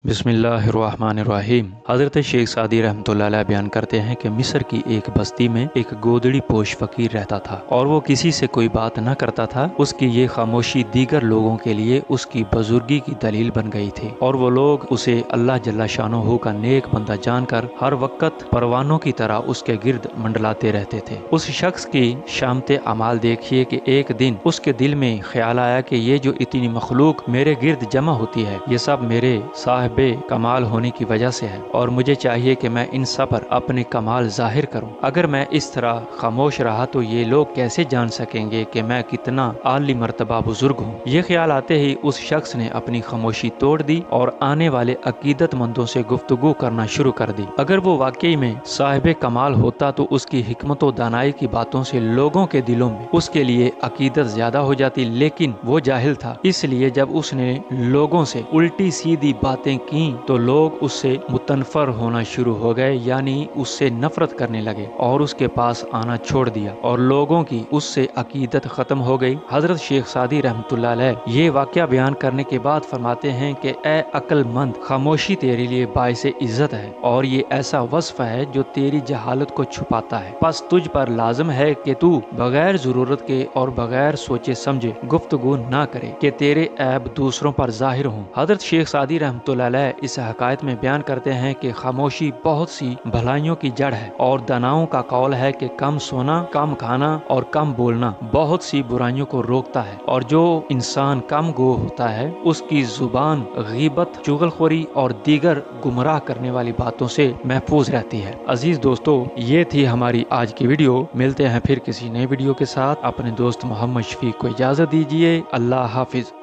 बिस्मिल्लाहिर्रहमानिर्रहीम। हज़रत शेख सादी रहमतुल्लाह अलैह बयान करते हैं कि मिस्र की एक बस्ती में एक गोदड़ी पोश फ़कीर रहता था और वो किसी से कोई बात न करता था। उसकी ये खामोशी दीगर लोगों के लिए उसकी बुजुर्गी की दलील बन गई थी और वो लोग उसे अल्लाह जल्ला शानहू का नेक बंदा जानकर हर वक्त परवानों की तरह उसके गिर्द मंडलाते रहते थे। उस शख्स की शामते अमाल देखिए कि एक दिन उसके दिल में ख्याल आया कि ये जो इतनी मखलूक मेरे गिर्द जमा होती है, ये सब मेरे साहिब कमाल होने की वजह से है और मुझे चाहिए कि मैं इन सब पर अपने कमाल जाहिर करूं। अगर मैं इस तरह खामोश रहा तो ये लोग कैसे जान सकेंगे कि मैं कितना आली मर्तबा बुजुर्ग हूं। ये ख्याल आते ही उस शख्स ने अपनी खामोशी तोड़ दी और आने वाले अकीदतमंदों से गुफ्तगू करना शुरू कर दी। अगर वो वाकई में साहिब कमाल होता तो उसकी हिकमत व दानाई की बातों से लोगों के दिलों में उसके लिए अकीदत ज्यादा हो जाती, लेकिन वो जाहिल था। इसलिए जब उसने लोगों से उल्टी सीधी बातें की तो लोग उससे मुतनफर होना शुरू हो गए, यानी उससे नफरत करने लगे और उसके पास आना छोड़ दिया और लोगों की उससे अकीदत खत्म हो गई। हजरत शेख सादी रहमतुल्लाह अलैह ये वाकया बयान करने के बाद फरमाते हैं कि ए अक्लमंद, खामोशी तेरे लिए बाइस इज्जत है और ये ऐसा वस्फ है जो तेरी जहालत को छुपाता है। बस तुझ पर लाजम है कि तू बगैर जरूरत के और बगैर सोचे समझे गुफ्तगू ना करे कि तेरे ऐब दूसरों पर जाहिर हों। हजरत शेख सादी रहमतुल्लाह अलैह इस हकायत में बयान करते हैं कि खामोशी बहुत सी भलाइयों की जड़ है और दानाओं का कौल है कि कम सोना, कम खाना और कम बोलना बहुत सी बुराइयों को रोकता है और जो इंसान कम गो होता है उसकी जुबान गीबत, चुगलखोरी और दीगर गुमराह करने वाली बातों से महफूज रहती है। अजीज दोस्तों, ये थी हमारी आज की वीडियो। मिलते हैं फिर किसी नए वीडियो के साथ। अपने दोस्त मोहम्मद शफीक को इजाजत दीजिए। अल्लाह हाफिज।